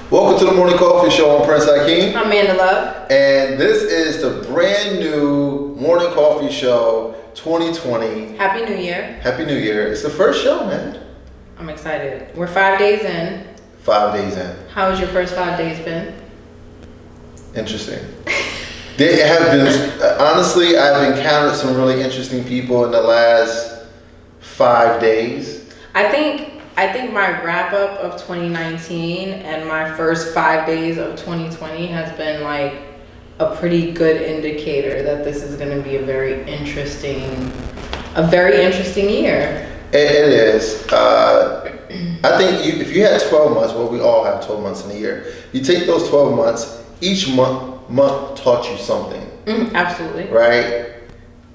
Welcome to the Morning Coffee Show. I'm Prince Hakeem. I'm Amanda Love. And this is the brand new Morning Coffee Show 2020. Happy New Year. Happy New Year. It's the first show, man. I'm excited. We're 5 days in. 5 days in. How has your first 5 days been? Interesting. They have been, honestly, I've encountered some really interesting people in the last 5 days. I think my wrap up of 2019 and my first 5 days of 2020 has been like a pretty good indicator that this is going to be a very interesting year. It is. I think if you had 12 months, well, we all have 12 months in a year. You take those 12 months, each month taught you something. Absolutely. Right?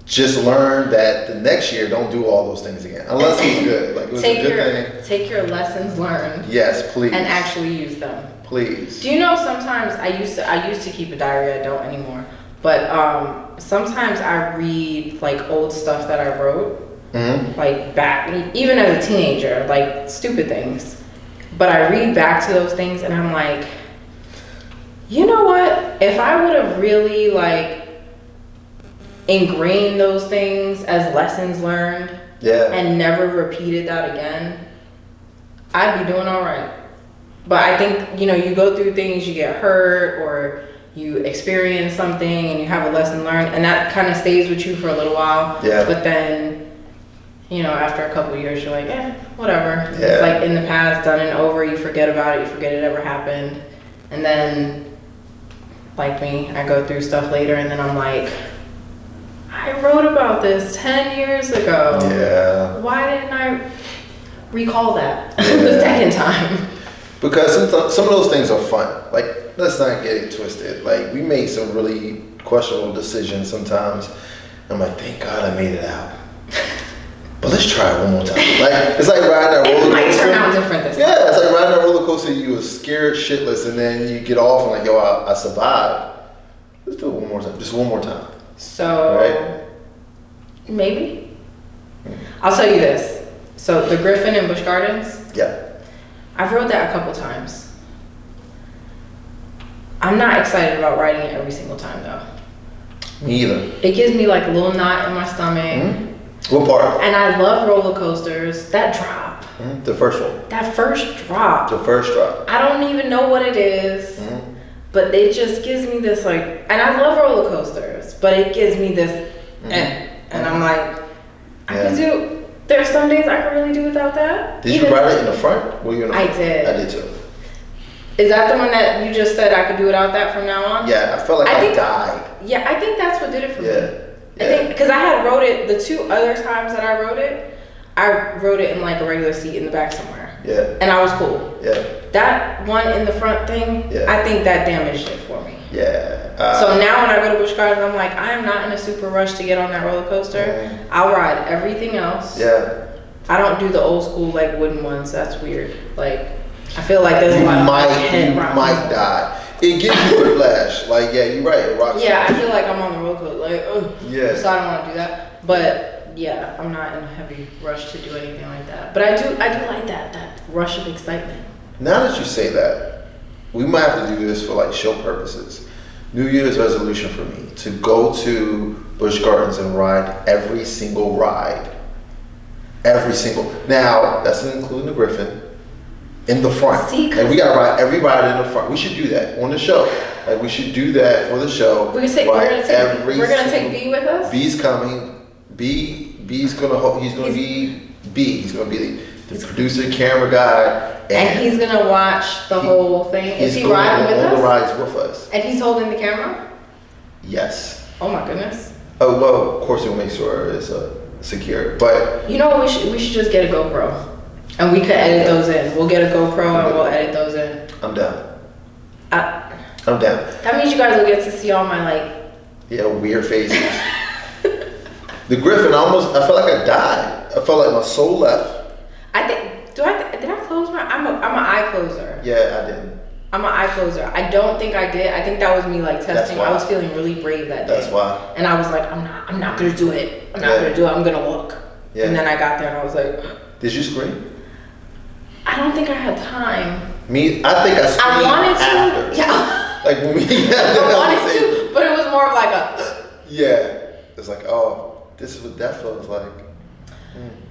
Just learn that the next year don't do all those things again. Unless it's good. Like it was a good thing. Take your lessons learned. Yes, please. And actually use them. Please. Do you know sometimes I used to keep a diary, I don't anymore. But sometimes I read like old stuff that I wrote. Mm-hmm. Like back, even as a teenager, like stupid things. But I read back to those things and I'm like, you know what? If I would have really like ingrained those things as lessons learned, and never repeated that again, I'd be doing all right. But I think, you go through things, you get hurt or you experience something and you have a lesson learned, and that kind of stays with you for a little while. Yeah. But then, after a couple of years, you're like, whatever. Yeah. It's like in the past, done and over. You forget about it. You forget it ever happened. And then, like me, I go through stuff later and then I'm like, I wrote about this 10 years ago. Yeah. Why didn't I recall that the second time? Because some of those things are fun. Like, let's not get it twisted. Like, we made some really questionable decisions sometimes. I'm like, thank God I made it out. But let's try it one more time. Like, it's like riding that roller coaster. It might turn out different this time. Yeah, it's like riding that roller coaster. You were scared shitless, and then you get off and like, yo, I survived. Let's do it one more time. Just one more time. So, right? Maybe. I'll tell you this. So, the Griffin in Busch Gardens. Yeah. I've rode that a couple times. I'm not excited about riding it every single time though. Me either. It gives me like a little knot in my stomach. Mm-hmm. What part? And I love roller coasters. That drop. Mm-hmm. The first one. That first drop. The first drop. I don't even know what it is. Mm-hmm. But it just gives me this like, and I love roller coasters, but it gives me this, and I'm like, there's some days I can really do without that. Did you ride it in the front? Were you in the front? I did. I did too. Is that the one that you just said I could do without that from now on? Yeah, I felt like I died. Yeah, I think that's what did it for me. Yeah. I think, because I had rode it, the two other times that I rode it in like a regular seat in the back somewhere. Yeah. And I was cool. Yeah. That one in the front thing, I think that damaged it for me. Yeah. So now when I go to Busch Gardens, I'm like, I am not in a super rush to get on that roller coaster. I'll ride everything else. Yeah. I don't do the old school like wooden ones. That's weird. Like, I feel like there's a lot of you might die. It gives you whiplash. Like, yeah, you're right. It rocks. Yeah, I feel like I'm on the roller coaster. Like, ugh. Yeah. So I don't want to do that. But yeah, I'm not in a heavy rush to do anything like that. But I do like that rush of excitement. Now that you say that, we might have to do this for like show purposes. New Year's resolution for me to go to Busch Gardens and ride every single ride. Every single. Now, that's including the Griffin in the front. See, and we gotta ride every ride in the front. We should do that on the show. Like, we should do that for the show. We're gonna take B with us. B's coming. B's gonna he's gonna be B. He's gonna be the producer, camera guy. And he's gonna watch the whole thing. Is he riding with us? All the rides with us. And he's holding the camera? Yes. Oh my goodness. Oh well, of course we'll make sure it's secure. But you know what? We should just get a GoPro, and we could edit those in. We'll get a GoPro and we'll edit those in. I'm down. I'm down. That means you guys will get to see all my like weird faces. The Griffin, I felt like I died. I felt like my soul left. Did I close my? I'm an eye closer. Yeah, I didn't. I'm an eye closer. I don't think I did. I think that was me like testing. I was feeling really brave that day. That's why. And I was like, I'm not gonna do it. I'm not gonna do it. I'm gonna look. Yeah. And then I got there and I was like, did you scream? I don't think I had time. I think I wanted after. to. Yeah. Like when we I wanted to, but it was more of like a. Yeah. It's like, oh, this is what that feels like.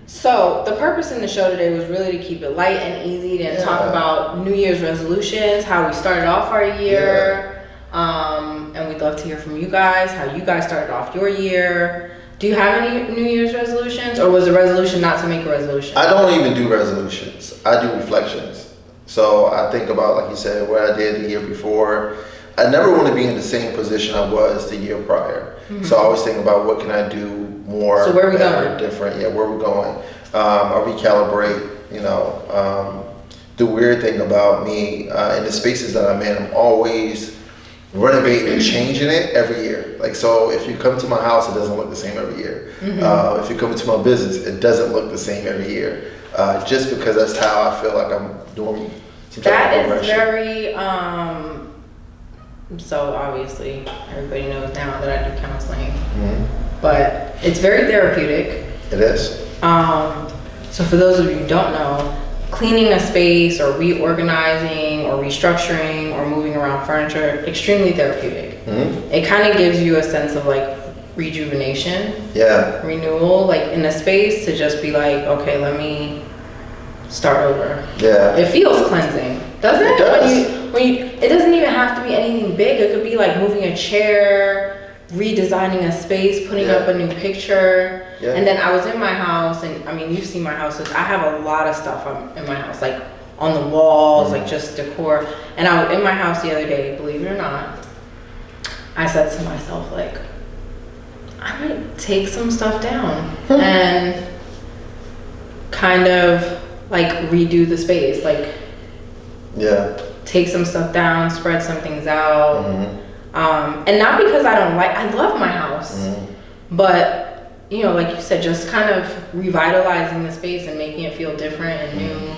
So the purpose in the show today was really to keep it light and easy, to talk about New Year's resolutions, how we started off our year, and we'd love to hear from you guys, how you guys started off your year. Do you have any New Year's resolutions, or was the resolution not to make a resolution? I don't even do resolutions. I do reflections. So I think about, like you said, what I did the year before. I never want to be in the same position I was the year prior. Mm-hmm. So I always think about what can I do more, so where are we better, going? different. Yeah, where we're going. I recalibrate. The weird thing about me in the spaces that I'm in, I'm always renovating and changing it every year. Like, so if you come to my house, it doesn't look the same every year. Mm-hmm. If you come to my business, it doesn't look the same every year. Just because that's how I feel like I'm doing. That is very. So obviously, everybody knows now that I do counseling, but it's very therapeutic. It is. So for those of you who don't know, cleaning a space or reorganizing or restructuring or moving around furniture, extremely therapeutic. Mm-hmm. It kind of gives you a sense of like rejuvenation, renewal, like in a space to just be like, okay, let me start over. Yeah. It feels cleansing, doesn't it? It does. It doesn't even have to be anything big. It could be like moving a chair, redesigning a space, putting up a new picture. Yeah. And then I was in my house, and I mean, you've seen my house. I have a lot of stuff in my house, like on the walls, like just decor. And I was in my house the other day, believe it or not. I said to myself, like, I might take some stuff down and kind of like redo the space, like take some stuff down, spread some things out. And not because I love my house, but you know, like you said, just kind of revitalizing the space and making it feel different and new.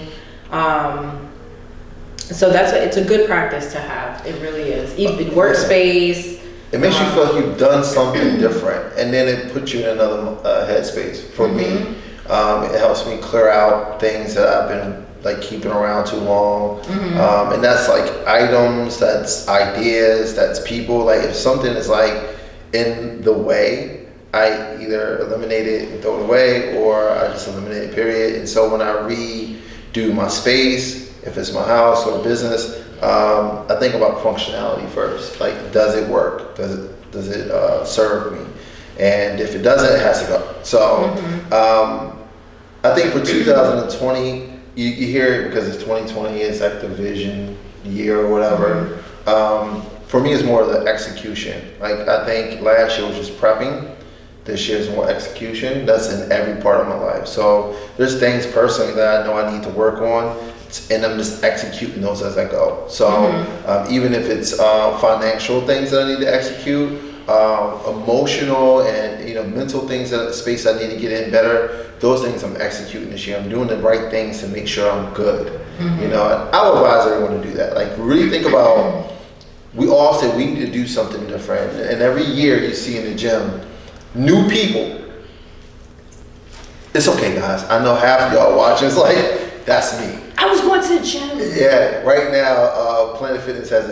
So it's a good practice to have. It really is. Even workspace. It makes you feel like you've done something different, and then it puts you in another headspace. For me, it helps me clear out things that I've been like keeping around too long. And that's like items, that's ideas, that's people. Like if something is like in the way, I either eliminate it and throw it away, or I just eliminate it, period. And so when I redo my space, if it's my house or business, I think about functionality first. Like, does it work? Does it serve me? And if it doesn't, it has to go. So I think for 2020, you hear it because it's 2020, it's like the vision year or whatever. For me, it's more of the execution. Like, I think last year was just prepping. This year's more execution. That's in every part of my life. So there's things personally that I know I need to work on, and I'm just executing those as I go. So even if it's financial things that I need to execute, emotional and mental things, that space I need to get in better, those things I'm executing this year. I'm doing the right things to make sure I'm good. And I would advise everyone to do that. Like, really think about, we all say we need to do something different, and every year you see in the gym new people. It's okay, guys. I know half of y'all watching. It's like, that's me. I was going to the gym. Yeah, right now, Planet Fitness has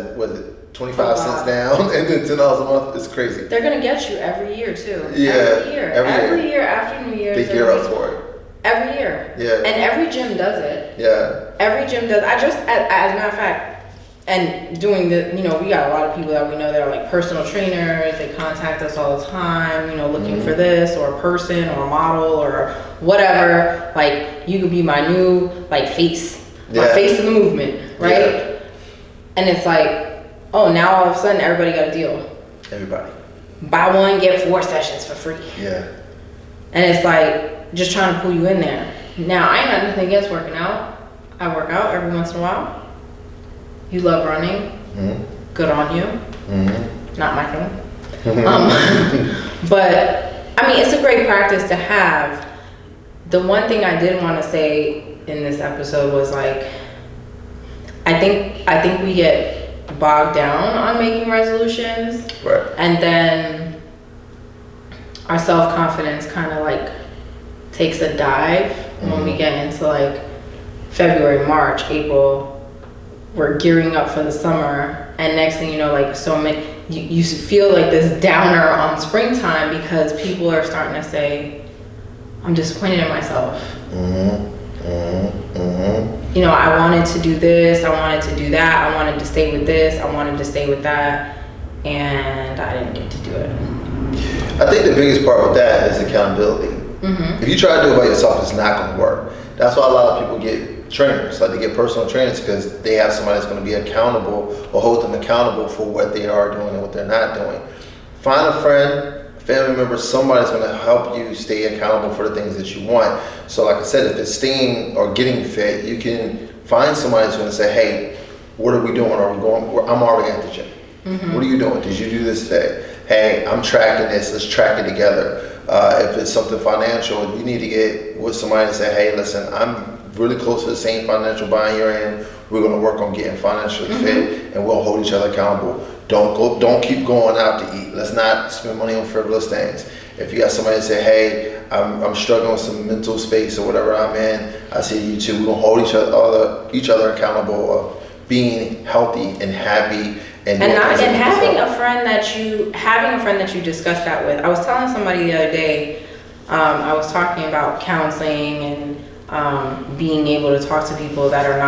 25 cents down, and then $10 a month. It's crazy. They're gonna get you every year too. Yeah, every year after New Year's. They gear up for it. Every year. Yeah. And every gym does it. Yeah. Every gym does. As a matter of fact, and doing we got a lot of people that we know that are like personal trainers. They contact us all the time, looking for this or a person or a model or whatever. Like, you could be my new face, my face of the movement, right? Yeah. And it's like, oh, now all of a sudden everybody got a deal. Everybody. Buy one, get 4 sessions for free. Yeah. And it's like just trying to pull you in there. Now, I ain't got nothing against working out. I work out every once in a while. You love running. Good on you. Not my thing. But I mean, it's a great practice to have. The one thing I did want to say in this episode was like, I think we get bogged down on making resolutions, right? And then our self-confidence kind of like takes a dive when we get into like February, March, April. we're gearing up for the summer, and next thing you know, like so many, you feel like this downer on springtime because people are starting to say, I'm disappointed in myself. You know, I wanted to do this, I wanted to do that, I wanted to stay with this, I wanted to stay with that, and I didn't get to do it. I think the biggest part with that is accountability. If you try to do it by yourself, it's not going to work. That's why a lot of people get trainers, like they get personal trainers, because they have somebody that's going to be accountable or hold them accountable for what they are doing and what they're not doing. Find a friend, a family member, somebody that's going to help you stay accountable for the things that you want. So like I said, if it's staying or getting fit, you can find somebody that's going to say, hey, what are we doing? Are we going? I'm already at the gym. What are you doing? Did you do this today? Hey, I'm tracking this. Let's track it together. If it's something financial, you need to get with somebody and say, hey, listen, I'm really close to the same financial bind you're in. We're going to work on getting financially fit, and we'll hold each other accountable. Don't keep going out to eat. Let's not spend money on frivolous things. If you got somebody to say, hey, I'm struggling with some mental space or whatever I'm in, I see you too. We're going to hold each other accountable of being healthy and happy. And having a friend that you discuss that with. I was telling somebody the other day, I was talking about counseling and being able to talk to people that are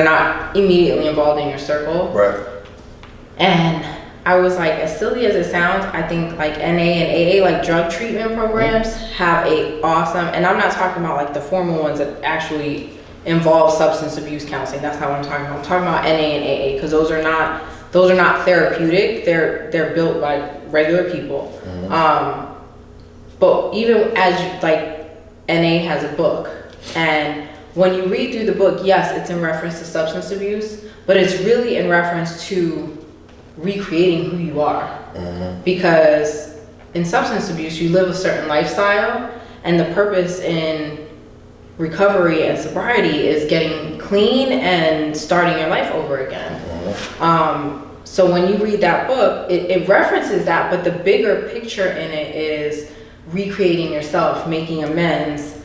not immediately involved in your circle. Right. And I was like, as silly as it sounds, I think like NA and AA, like drug treatment programs, have a awesome, and I'm not talking about like the formal ones that actually involve substance abuse counseling. That's not what I'm talking about. I'm talking about NA and AA, because those are not therapeutic. They're built by regular people. But even as like NA has a book, and when you read through the book, yes, it's in reference to substance abuse, but it's really in reference to recreating who you are. Because in substance abuse, you live a certain lifestyle, and the purpose in recovery and sobriety is getting clean and starting your life over again. So when you read that book, it references that, but the bigger picture in it is recreating yourself, making amends,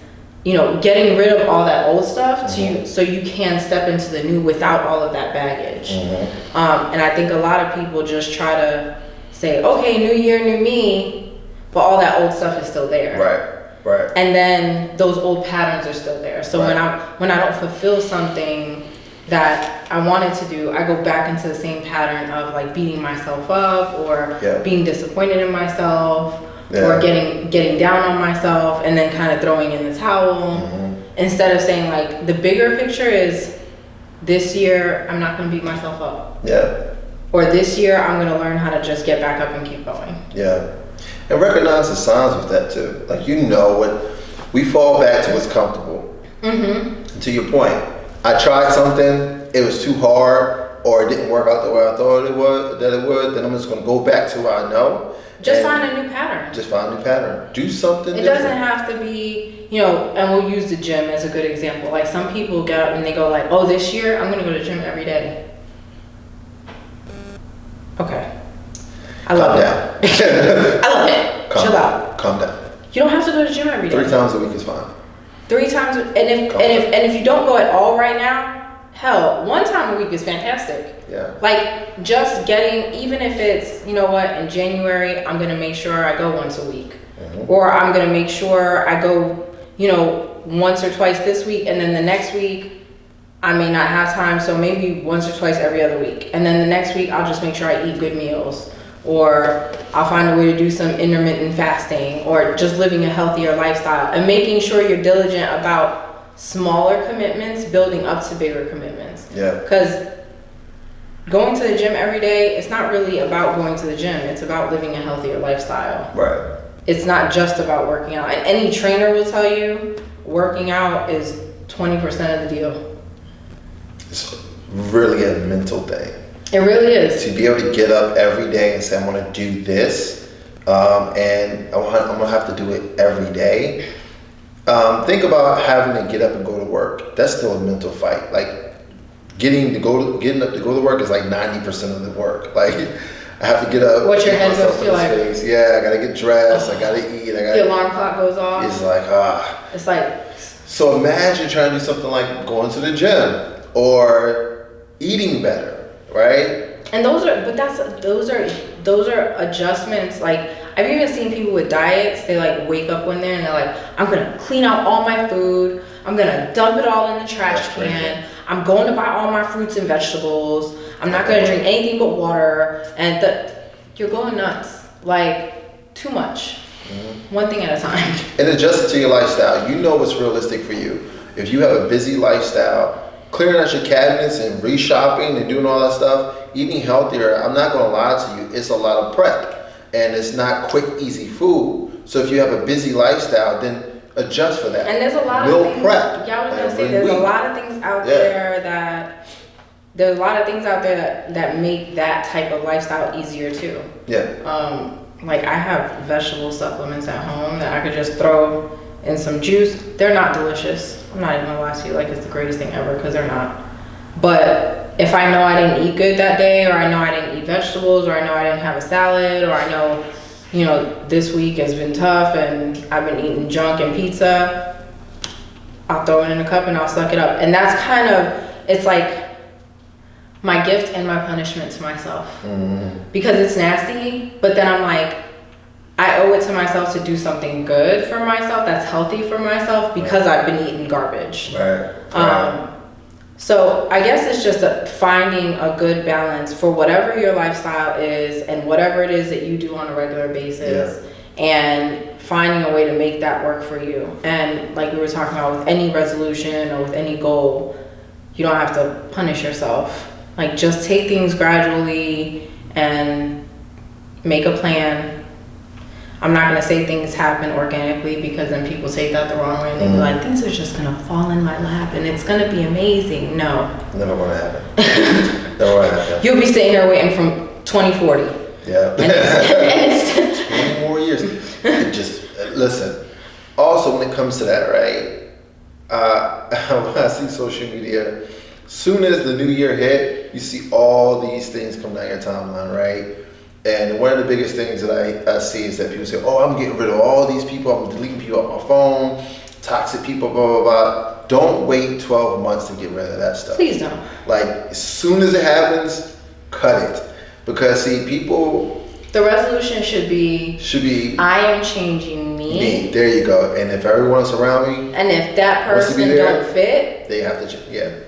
you know, getting rid of all that old stuff so you can step into the new without all of that baggage. And I think a lot of people just try to say, okay, new year, new me, but all that old stuff is still there. Right. And then those old patterns are still there. So when I don't fulfill something that I wanted to do, I go back into the same pattern of like beating myself up or being disappointed in myself or getting down on myself and then kind of throwing in the towel. Instead of saying like the bigger picture is this year I'm not going to beat myself up. Or this year I'm going to learn how to just get back up and keep going. And recognize the signs with that too. Like, you know, what we fall back to what's comfortable. And to your point, I tried something, it was too hard, or it didn't work out the way I thought it would, then I'm just going to go back to what I know. Just find a new pattern. Do something It different. doesn't have to be, you know, and we'll use the gym as a good example. Like some people get up and they go like, oh, this year I'm going to go to the gym every day. Okay. I love it. I love it. Chill out. Calm down. You don't have to go to the gym every day. 3 times a week is fine. 3 times, and if you don't go at all right now, hell, 1 time a week is fantastic. Like just getting, even if it's, you know what, in January I'm gonna make sure I go once a week, or I'm gonna make sure I go, you know, once or twice this week, and then the next week I may not have time, so maybe once or twice every other week, and then the next week I'll just make sure I eat good meals. Or I'll find a way to do some intermittent fasting, or just living a healthier lifestyle, and making sure you're diligent about smaller commitments building up to bigger commitments. Because going to the gym every day, it's not really about going to the gym. It's about living a healthier lifestyle. It's not just about working out. And any trainer will tell you working out is 20% of the deal. It's really a mental thing. It really is. To be able to get up every day and say, I'm going to do this, and I'm going to have to do it every day. Think about having to get up and go to work. That's still a mental fight. Like, getting up to go to work is like 90% of the work. Like, I have to get up. What's your head goes to like? Yeah, I got to get dressed. I got to eat. The alarm clock goes off. It's like, It's like. So imagine trying to do something like going to the gym or eating better, right? And those are adjustments. Like, I've even seen people with diets, they like wake up one day and they're like, I'm gonna clean out all my food, I'm gonna dump it all in the trash can, I'm going to buy all my fruits and vegetables, I'm not gonna drink anything but water, and you're going nuts. Like, too much. One thing at a time. And adjust it to your lifestyle. You know what's realistic for you. If you have a busy lifestyle, clearing out your cabinets and reshopping and doing all that stuff, eating healthier, I'm not gonna lie to you, it's a lot of prep. And it's not quick, easy food. So if you have a busy lifestyle, then adjust for that. And there's a lot of things. Prep. Yeah, I was gonna say there's a lot of things out there that make that type of lifestyle easier too. Yeah. Like, I have vegetable supplements at home that I could just throw in some juice. They're not delicious. I'm not even gonna lie to you, like, it's the greatest thing ever, because they're not. But if I know I didn't eat good that day, or I know I didn't eat vegetables, or I know I didn't have a salad, or I know, this week has been tough and I've been eating junk and pizza, I'll throw it in a cup and I'll suck it up. And that's kind of, it's like my gift and my punishment to myself. Because it's nasty, but then I'm like, I owe it to myself to do something good for myself, that's healthy for myself, because I've been eating garbage. Right. So I guess it's just finding a good balance for whatever your lifestyle is and whatever it is that you do on a regular basis, and finding a way to make that work for you. And like we were talking about, with any resolution or with any goal, you don't have to punish yourself. Like, just take things gradually and make a plan. I'm not going to say things happen organically, because then people take that the wrong way and they be like, things are just going to fall in my lap and it's going to be amazing. No. Never going to happen. Never going to happen. You'll be sitting here waiting from 2040. Yeah. And it's 20 more years. Just listen. Also, when it comes to that, right? When I see social media, soon as the new year hit, you see all these things come down your timeline, right? And one of the biggest things that I see is that people say, oh, I'm getting rid of all these people, I'm deleting people off my phone, toxic people, blah, blah, blah. Don't wait 12 months to get rid of that stuff. Please don't. Like, as soon as it happens, cut it. Because, see, people... The resolution should be I am changing me. There you go. And if everyone else around me... And if that person don't fit... They have to,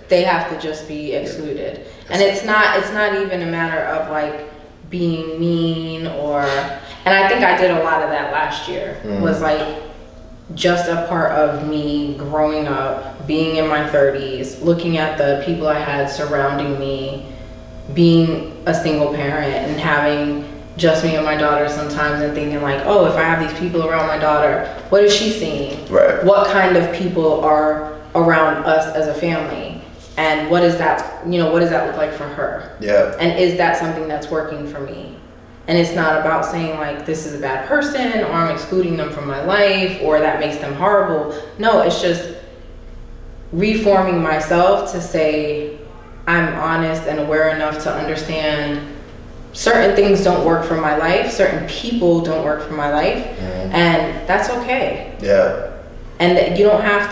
They have to just be excluded. Yeah. And it's not even a matter of, like, being mean and I think I did a lot of that last year, was like just a part of me growing up, being in my 30s, looking at the people I had surrounding me, being a single parent and having just me and my daughter sometimes, and thinking like, oh, if I have these people around my daughter, what is she seeing? Right. What kind of people are around us as a family? And what does that look like for her? Yeah. And is that something that's working for me? And it's not about saying like, this is a bad person, or I'm excluding them from my life, or that makes them horrible. No, it's just reforming myself to say, I'm honest and aware enough to understand certain things don't work for my life, certain people don't work for my life, and that's okay. Yeah. And that you don't have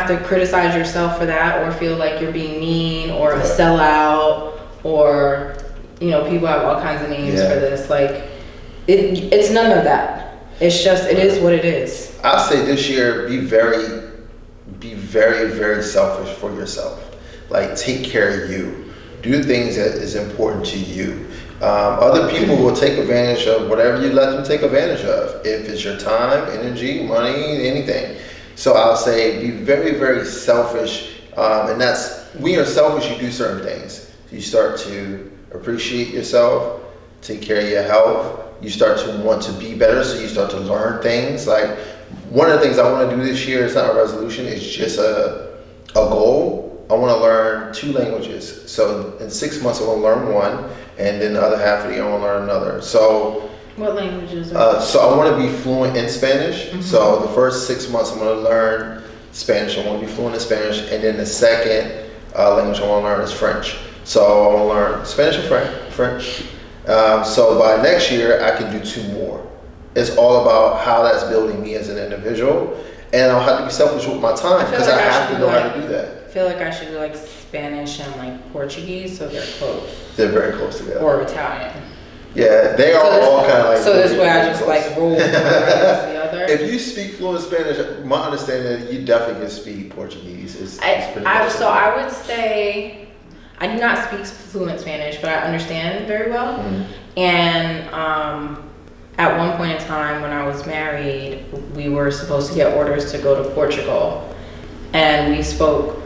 to criticize yourself for that, or feel like you're being mean or a sellout, or people have all kinds of names for this. Like, it's none of that. It's just, it is what it is. I'll say this year, be very, very selfish for yourself. Like, take care of you. Do things that is important to you. Other people will take advantage of whatever you let them take advantage of. If it's your time, energy, money, anything. So I'll say be very, very selfish. And that's, when you're selfish, you do certain things. You start to appreciate yourself, take care of your health. You start to want to be better, so you start to learn things. Like, one of the things I want to do this year, it's not a resolution, it's just a goal. I want to learn 2 languages. So in 6 months, I want to learn one, and then the other half of the year, I want to learn another. So what languages are so I want to be fluent in Spanish. So the first 6 months, I'm going to learn Spanish. I want to be fluent in Spanish. And then the second language I want to learn is French. So I want to learn Spanish and French. So by next year, I can do 2 more. It's all about how that's building me as an individual. And I'll have to be selfish with my time, because I have to know how to do that. feel like I should do like Spanish and like Portuguese, so they're close. They're very close together. Or Italian. Yeah, they are all kind of like. So this way I just like roll one right into the other. If you speak fluent Spanish, my understanding is you definitely can speak Portuguese. It's pretty much so I would say I do not speak fluent Spanish, but I understand very well. Mm-hmm. And at one point in time when I was married, we were supposed to get orders to go to Portugal. And we spoke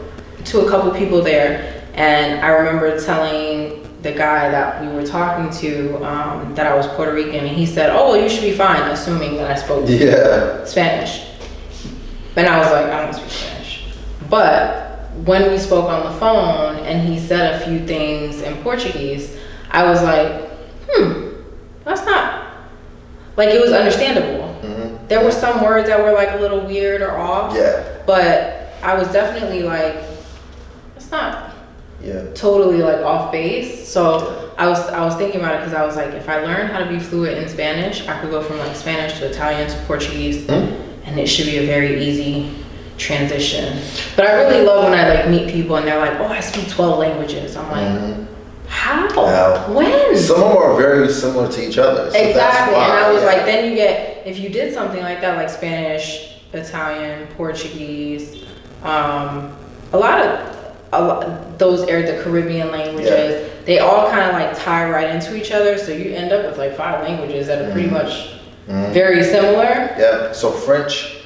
to a couple people there. And I remember telling the guy that we were talking to that I was Puerto Rican, and he said, "Oh, well, you should be fine," assuming that I spoke Spanish. And I was like, I don't speak Spanish. But when we spoke on the phone and he said a few things in Portuguese, I was like, that's not, like, it was understandable. Mm-hmm. There were some words that were like a little weird or off. Yeah. But I was definitely like, that's not totally like off base. So I was thinking about it because I was like, if I learn how to be fluent in Spanish, I could go from like Spanish to Italian to Portuguese, and it should be a very easy transition. But I really love when I like meet people and they're like, "Oh, I speak 12 languages." I'm like, how? When? Some of them are very similar to each other. So exactly. And I was like, then you get, if you did something like that, like Spanish, Italian, Portuguese, a lot of those the Caribbean languages, they all kind of like tie right into each other. So you end up with like 5 languages that are pretty much very similar. Yeah. So French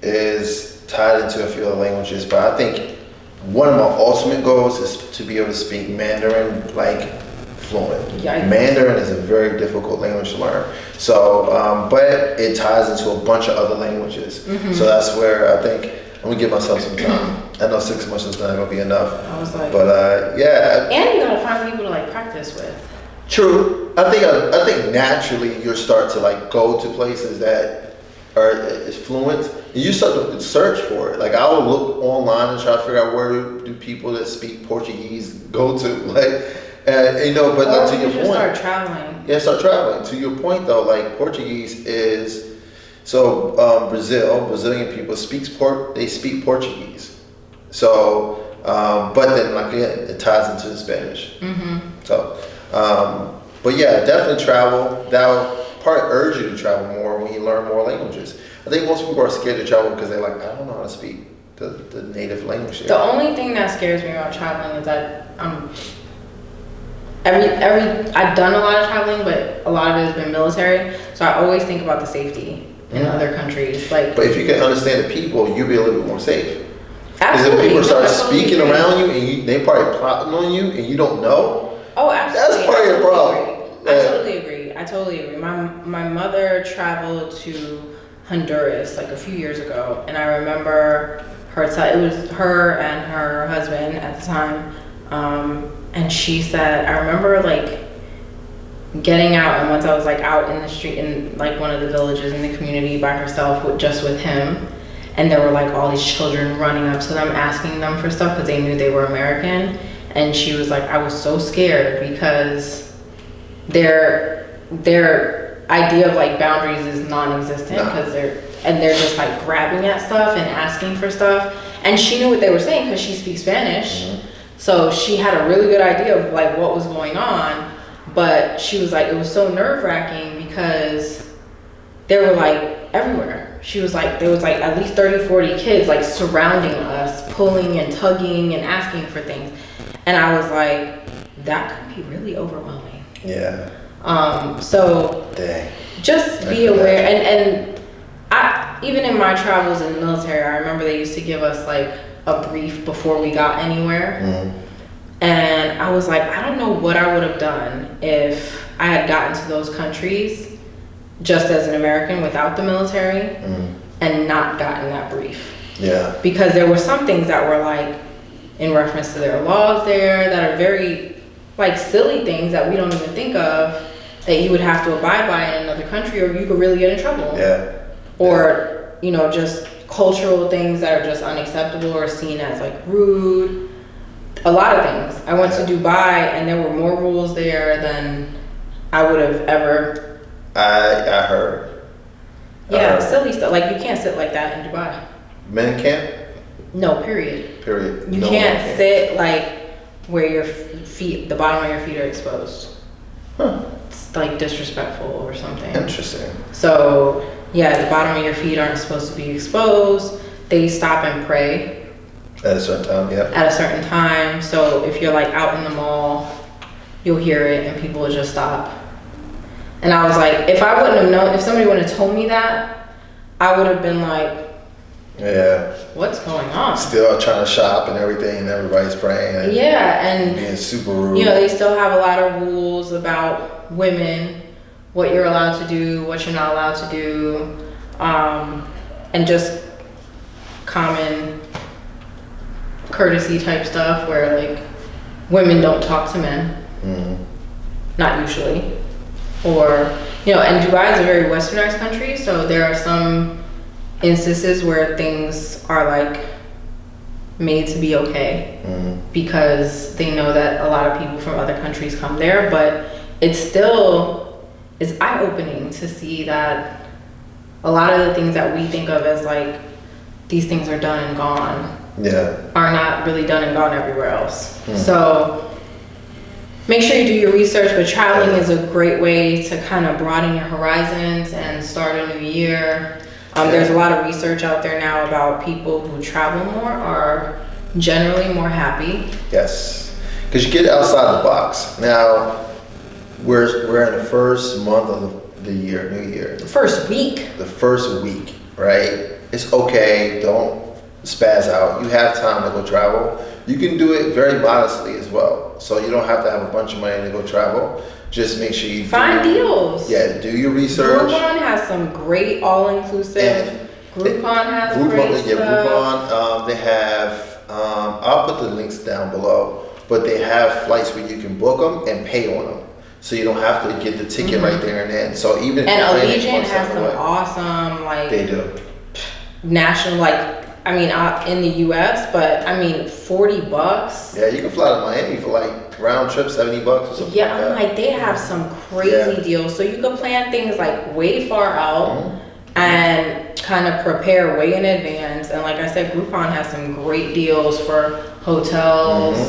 is tied into a few other languages, but I think one of my ultimate goals is to be able to speak Mandarin like fluent. Yikes. Mandarin is a very difficult language to learn. So, but it ties into a bunch of other languages. Mm-hmm. So that's where I think I'm gonna give myself some time. I know 6 months is not gonna be enough. I was like, but yeah. And you gotta find people to like practice with. True. I think naturally you'll start to like go to places that are fluent. And you start to search for it. Like I will look online and try to figure out where do people that speak Portuguese go to. Like, and you know, but to your point, start traveling. Yeah, start traveling. To your point though, like Portuguese is so Brazilian people speak Portuguese. So, but then like it ties into the Spanish. Mm-hmm. So, but yeah, definitely travel. That'll probably urge you to travel more when you learn more languages. I think most people are scared to travel because they're like, I don't know how to speak the native language there. The only thing that scares me about traveling is that I've done a lot of traveling, but a lot of it has been military. So I always think about the safety in other countries. Like, but if you can understand the people, you'll be a little bit more safe. Absolutely. Because if people start speaking around you and they probably plotting on you and you don't know. Oh, absolutely. That's part of your problem. I totally agree. My mother traveled to Honduras like a few years ago, and I remember it was her and her husband at the time, and she said, I remember like getting out, and once I was like out in the street in like one of the villages in the community by herself just with him, and there were like all these children running up to them asking them for stuff because they knew they were American, and she was like, I was so scared because their idea of like boundaries is non-existent because they're just like grabbing at stuff and asking for stuff, and she knew what they were saying because she speaks Spanish. So she had a really good idea of like what was going on, but she was like, it was so nerve-wracking because they were like everywhere. She was like, there was like at least 30-40 kids like surrounding us, pulling and tugging and asking for things, and I was like, that could be really overwhelming. Yeah. So just be aware, and I, even in my travels in the military, I remember they used to give us like a brief before we got anywhere. And I was like, I don't know what I would have done if I had gotten to those countries just as an American without the military and not gotten that brief. Yeah. Because there were some things that were like in reference to their laws there that are very like silly things that we don't even think of that you would have to abide by in another country, or you could really get in trouble. Yeah. Or, you know, just cultural things that are just unacceptable or seen as like rude. A lot of things. I went to Dubai and there were more rules there than I would have ever. I heard. Yeah, silly stuff. Like you can't sit like that in Dubai. Men can't? No, period. Period. You can't sit like where your feet, the bottom of your feet are exposed. Huh. It's like disrespectful or something. Interesting. So yeah, the bottom of your feet aren't supposed to be exposed. They stop and pray. At a certain time, yeah. At a certain time. So if you're like out in the mall, you'll hear it and people will just stop. And I was like, if I wouldn't have known, if somebody would have told me that, I would have been like, yeah. What's going on? Still trying to shop and everything, and everybody's praying. And yeah, and being super rude. You know, they still have a lot of rules about women, what you're allowed to do, what you're not allowed to do, and just common courtesy type stuff where like women don't talk to men, not usually, or you know. And Dubai is a very westernized country, so there are some instances where things are like made to be okay because they know that a lot of people from other countries come there, but it still is eye-opening to see that a lot of the things that we think of as like these things are done and gone are not really done and gone everywhere else. So make sure you do your research, but traveling is a great way to kind of broaden your horizons and start a new year. There's a lot of research out there now about people who travel more are generally more happy. Yes, because you get outside the box. Now, we're in the first month of the year, New Year. The first week. The first week, right? It's okay. Don't spaz out. You have time to go travel. You can do it very modestly as well. So you don't have to have a bunch of money to go travel. Just make sure you find deals. Yeah, do your research. Groupon has some great all-inclusive. Groupon has great stuff. Groupon. They have. I'll put the links down below. But they have flights where you can book them and pay on them, so you don't have to get the ticket right there and then. So even and Allegiant has some awesome like. They do. National in the U.S., but I mean $40. Yeah, you can fly to Miami for like round trip $70 or something. Yeah, I'm like they have some crazy deals, so you can plan things like way far out and kind of prepare way in advance. And like I said, Groupon has some great deals for hotels.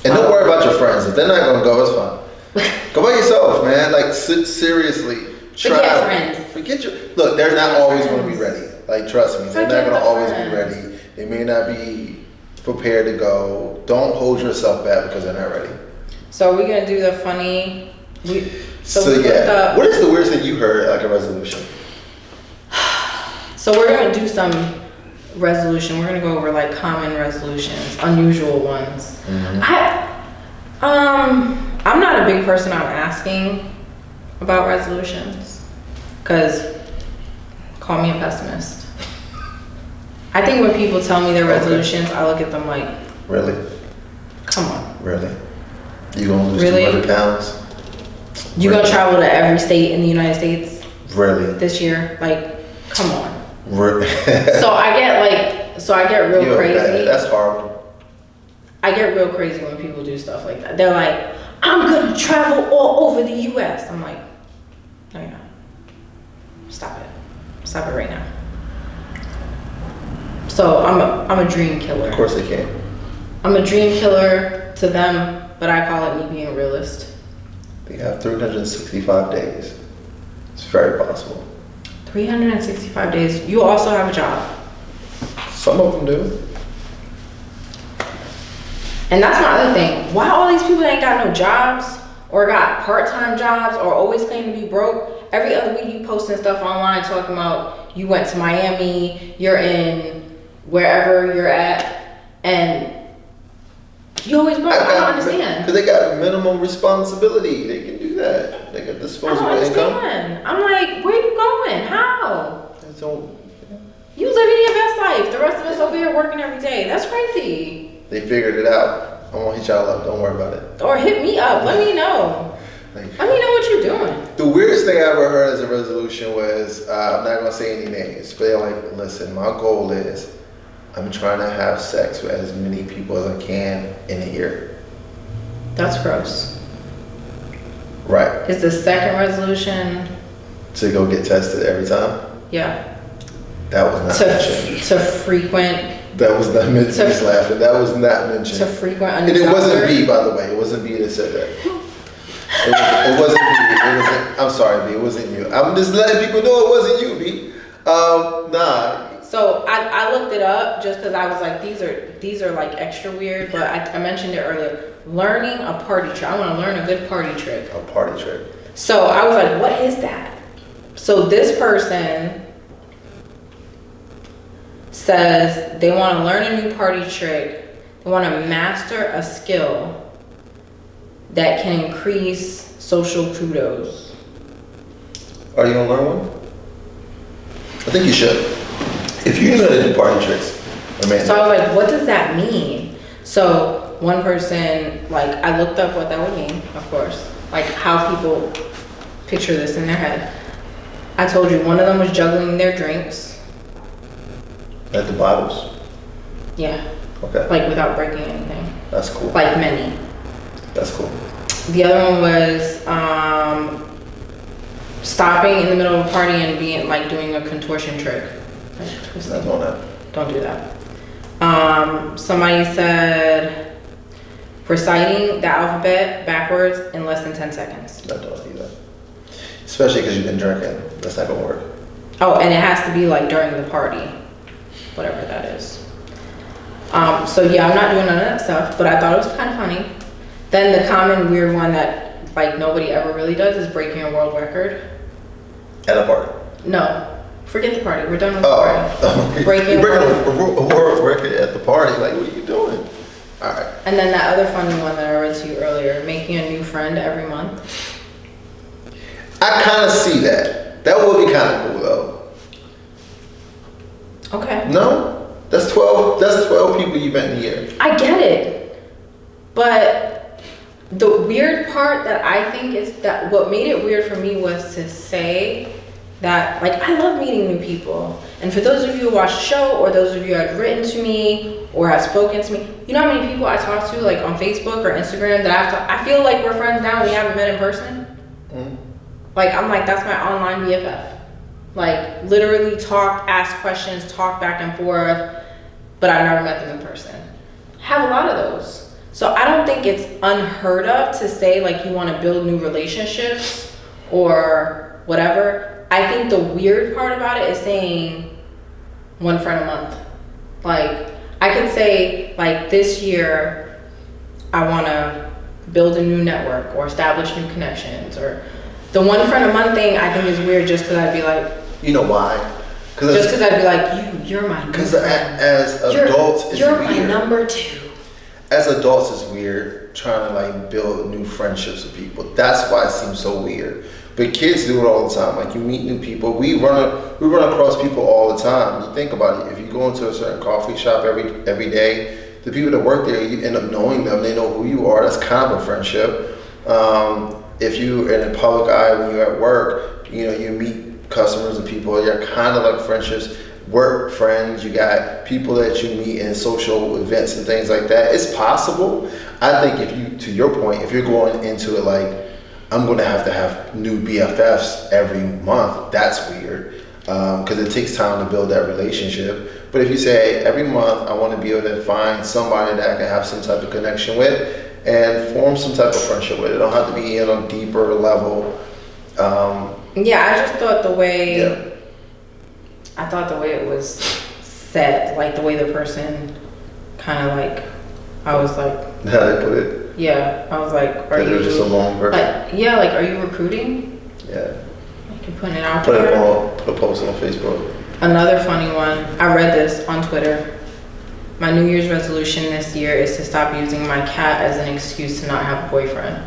And don't worry about your friends. If they're not gonna go, it's fine. Go by yourself, man. Like seriously, forget friends. Forget your look. They're not always gonna be ready. Like, trust me, they're not going to always be ready. They may not be prepared to go. Don't hold yourself back because they're not ready. So we're going to do the funny... What is the weirdest thing you heard, like a resolution? So we're going to do some resolution. We're going to go over, like, common resolutions, unusual ones. I'm not a big person on asking about resolutions because... Call me a pessimist. I think when people tell me their resolutions, I look at them like, really? Come on. Really? You gonna lose 200 pounds? You gonna travel to every state in the United States? Really? This year? Like, come on. Really? So I get real crazy. That's horrible. I get real crazy when people do stuff like that. They're like, I'm gonna travel all over the US. I'm like, no, you're not. Stop it. Stop it right now. So I'm a dream killer. Of course they can. I'm a dream killer to them, but I call it me being a realist. They have 365 days. It's very possible. 365 days. You also have a job. Some of them do. And that's my other thing. Why all these people ain't got no jobs or got part-time jobs or always claim to be broke? Every other week you posting stuff online talking about you went to Miami, you're in wherever you're at, and you always broke. I don't understand. Because they got minimum responsibility. They can do that. They got disposable income. I'm like, where you going? How? You living your best life. The rest of us over here working every day. That's crazy. They figured it out. I'm gonna hit y'all up. Don't worry about it. Or hit me up. Let me know. Let me know what you're doing. The weirdest thing I ever heard as a resolution was, I'm not going to say any names, but they're like, listen, my goal is I'm trying to have sex with as many people as I can in a year. That's gross. Right. Is the second resolution... To go get tested every time? Yeah. That was not mentioned. To frequent. That was not mentioned. He's laughing. That was not mentioned. To frequent. And it wasn't B, by the way. It wasn't B that said that. It wasn't B. It wasn't. I'm sorry, B. It wasn't you. I'm just letting people know it wasn't you, B. Nah. So I looked it up just because I was like, these are like extra weird. But I mentioned it earlier. Learning a party trick. I want to learn a good party trick. A party trick. So I was like, what is that? So this person says they want to learn a new party trick. They want to master a skill that can increase social kudos. Are you gonna learn one? I think you should. If you know how to do party tricks, so I was like, what does that mean? So one person, like, I looked up what that would mean, of course, like how people picture this in their head. I told you one of them was juggling their drinks. At the bottles? Yeah. Okay. Like without breaking anything. That's cool. Like many. That's cool. The other one was stopping in the middle of a party and being like doing a contortion trick. Like, not doing that. Don't do that. Somebody said reciting the alphabet backwards in less than 10 seconds. I don't do that. Especially because you've been drinking. That's not gonna work. Oh, and it has to be like during the party. Whatever that is. So yeah, I'm not doing none of that stuff, but I thought it was kind of funny. Then the common weird one that like nobody ever really does is breaking a world record. At a party? No. Forget the party. We're done with the party. Breaking a world record at the party. Like, what are you doing? All right. And then that other funny one that I read to you earlier, making a new friend every month. I kind of see that. That would be kind of cool, though. Okay. No? That's 12. That's 12 people you met in a year. I get it. But the weird part that I think is that what made it weird for me was to say that, like, I love meeting new people. And for those of you who watch the show, or those of you who have written to me or have spoken to me, you know how many people I talk to, like, on Facebook or Instagram that I feel like we're friends now and we haven't met in person? Mm-hmm. Like, I'm like, that's my online BFF. Like, literally talk, ask questions, talk back and forth, but I've never met them in person. Have a lot of those. So I don't think it's unheard of to say, like, you want to build new relationships or whatever. I think the weird part about it is saying one friend a month. Like, I could say, like, this year I want to build a new network or establish new connections. Or the one friend a month thing I think is weird just because I'd be like, you know why? Just because I'd be like, you're my new friend. Because as adults, it's you're weird. my number two. As adults, it's weird trying to like build new friendships with people. That's why it seems so weird. But kids do it all the time. Like, you meet new people. We run across people all the time. You think about it. If you go into a certain coffee shop every day, the people that work there, you end up knowing them. They know who you are. That's kind of a friendship. If you're in a public eye when you're at work, you know, you meet customers and people. You're kind of like friendships. Work friends. You got people that you meet in social events and things like that. It's possible. I think if you, to your point, if you're going into it like, I'm going to have new BFFs every month, that's weird, because it takes time to build that relationship. But if you say, every month I want to be able to find somebody that I can have some type of connection with and form some type of friendship with. It don't have to be on a deeper level. Yeah, I just thought the way it was said, like the way the person kind of like, I was like, how they put it. Yeah, I was like, are you just a lone person? Like, are you recruiting? Yeah. Like, you're putting it out there. Put a post on Facebook. Another funny one, I read this on Twitter. My New Year's resolution this year is to stop using my cat as an excuse to not have a boyfriend.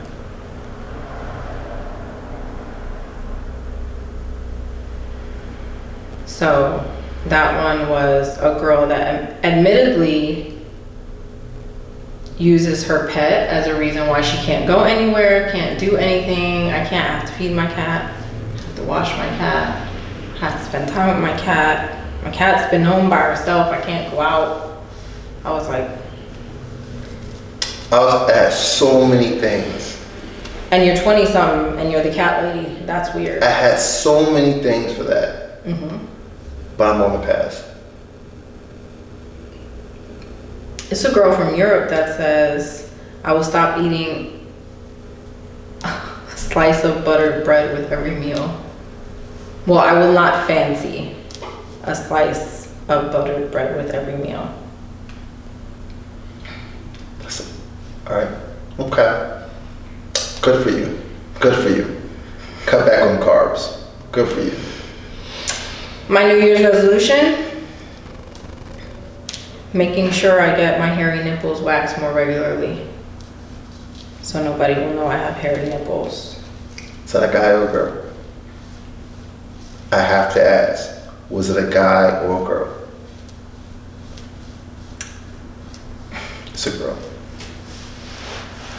So that one was a girl that admittedly uses her pet as a reason why she can't go anywhere, can't do anything. I can't have to feed my cat, have to wash my cat, have to spend time with my cat. My cat's been home by herself. I can't go out. I was like, I was asked so many things. And you're 20 something and you're the cat lady. That's weird. I had so many things for that. Mm-hmm. but I'm on the pass. It's a girl from Europe that says, I will stop eating a slice of buttered bread with every meal. Well, I will not fancy a slice of buttered bread with every meal. All right. Okay. Good for you. Good for you. Cut back on carbs. Good for you. My New Year's resolution? Making sure I get my hairy nipples waxed more regularly. So nobody will know I have hairy nipples. Is that a guy or a girl? I have to ask. Was it a guy or a girl? It's a girl.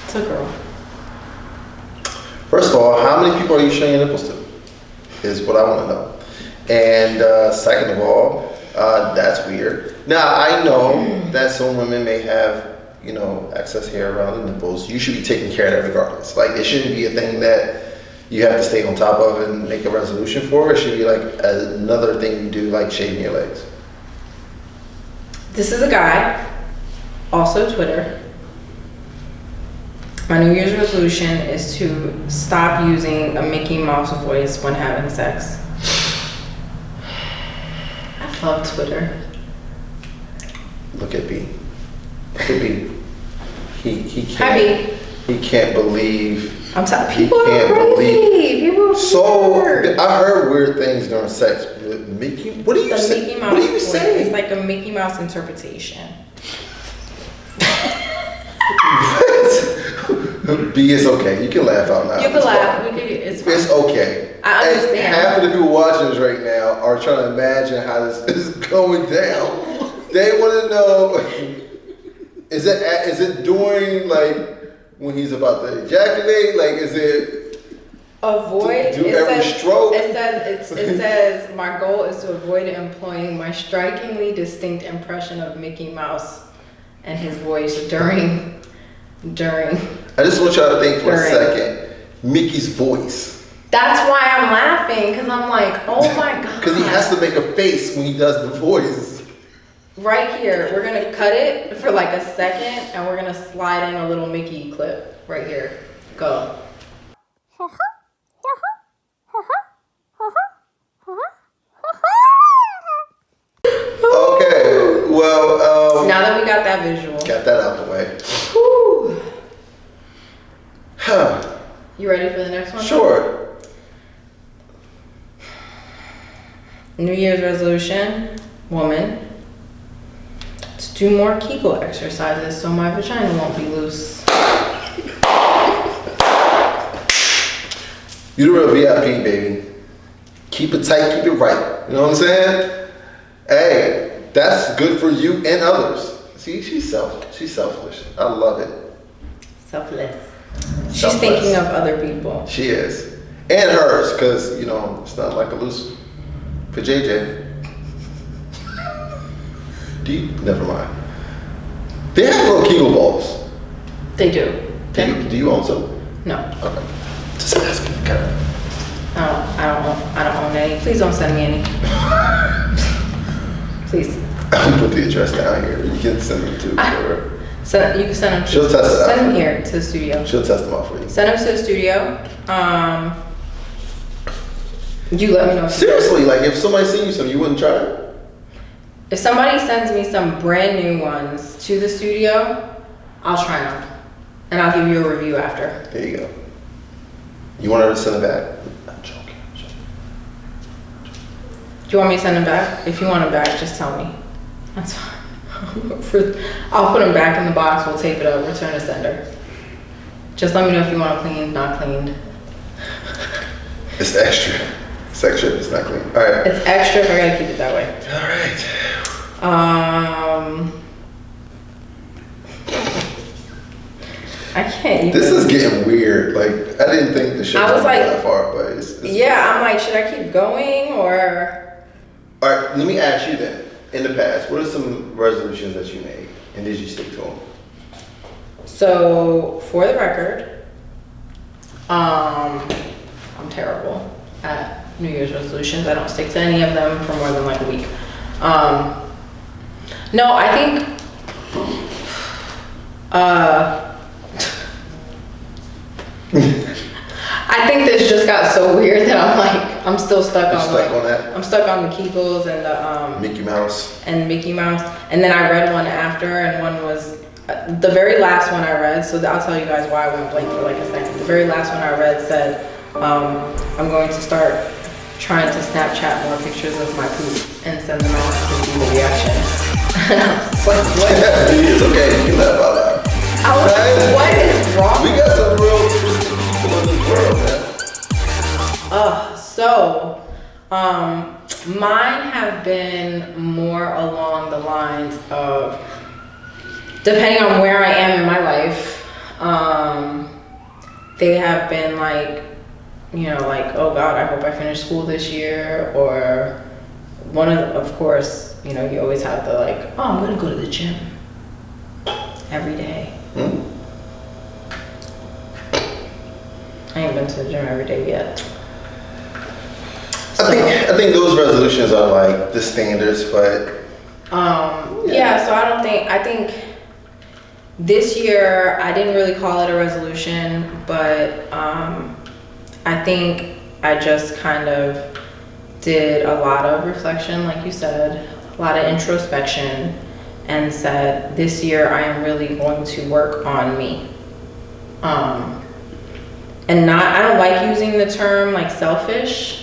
It's a girl. First of all, how many people are you showing your nipples to? Is what I want to know. And second of all, that's weird. Now, I know that some women may have, excess hair around the nipples. You should be taking care of that regardless. Like, it shouldn't be a thing that you have to stay on top of and make a resolution for. It should be like another thing you do, like shaving your legs. This is a guy, also Twitter. My New Year's resolution is to stop using a Mickey Mouse voice when having sex. I love Twitter. Look at B. Look at B. He can't. Hi, B. He can't believe. I'm telling He people can't are crazy. believe. People are So weird. I heard weird things during sex. Mickey, what are you saying? Mickey Mouse What are you voice. saying? It's like a Mickey Mouse interpretation. B, it's okay. You can laugh out loud. You can laugh. It's fine. It's okay. I understand. And half of the people watching this right now are trying to imagine how this is going down. They want to know, is it during, like, when he's about to ejaculate? Like, is it Avoid. do every stroke? It says my goal is to avoid employing my strikingly distinct impression of Mickey Mouse and his voice during. I just want y'all to think for a second. Mickey's voice. That's why I'm laughing, because I'm like, oh my god. Because he has to make a face when he does the voice. Right here, we're gonna cut it for like a second, and we're gonna slide in a little Mickey clip right here. Go. Okay, well, Now that we got that visual. got that out the way. Whew. Huh. You ready for the next one? Sure. New Year's resolution, woman, to do more Kegel exercises so my vagina won't be loose. You're the real VIP, baby. Keep it tight, keep it right. You know what I'm saying? Hey, that's good for you and others. See, she's selfish. I love it. Selfless. She's Selfless. thinking of other people. She is. And hers, because, it's not like a loose for JJ. Never mind. They have little Kegel balls. They do. Do you own some? No. Okay. Just asking. Okay. I don't own any. Please don't send me any. Please. I'll put the address down here. You can send them to her. So you can send them. She'll test it out. Send them here to the studio. She'll test them out for you. Send them to the studio. You let me know. Seriously, like if somebody sent you some, you wouldn't try it? If somebody sends me some brand new ones to the studio, I'll try them. And I'll give you a review after. There you go. You want her to send it back? I'm joking. Do you want me to send them back? If you want them back, just tell me. That's fine. I'll put them back in the box. We'll tape it up. Return to sender. Just let me know if you want them cleaned, not cleaned. It's extra. It's extra if it's not clean. All right. It's extra if I gotta keep it that way. All right. I can't even. This is getting weird. Like, I didn't think the show was like, that far, but it's yeah, I'm like, should I keep going or? All right, let me ask you then. In the past, what are some resolutions that you made, and did you stick to them? So, for the record, I'm terrible at New Year's resolutions. I don't stick to any of them for more than like a week. No, I think I think this just got so weird that I'm still stuck on that. I'm stuck on the Kegels and the Mickey Mouse. And then I read one after, and one was the very last one I read. So I'll tell you guys why I went blank for like a second. The very last one I read said, I'm going to start trying to Snapchat more pictures of my poop and send them out to see the reaction. It's like, what? It's okay, you can laugh out loud. I was like, what is wrong? We got some real twisted people in this world, man. Mine have been more along the lines of, depending on where I am in my life, they have been like, you know, like, oh God, I hope I finish school this year, or of course, you know, you always have the like, oh, I'm gonna go to the gym every day. I ain't been to the gym every day yet. I think those resolutions are like the standards, but yeah. So I think this year I didn't really call it a resolution, but I think I just kind of did a lot of reflection, like you said, a lot of introspection, and said, this year I am really going to work on me. And I don't like using the term like selfish,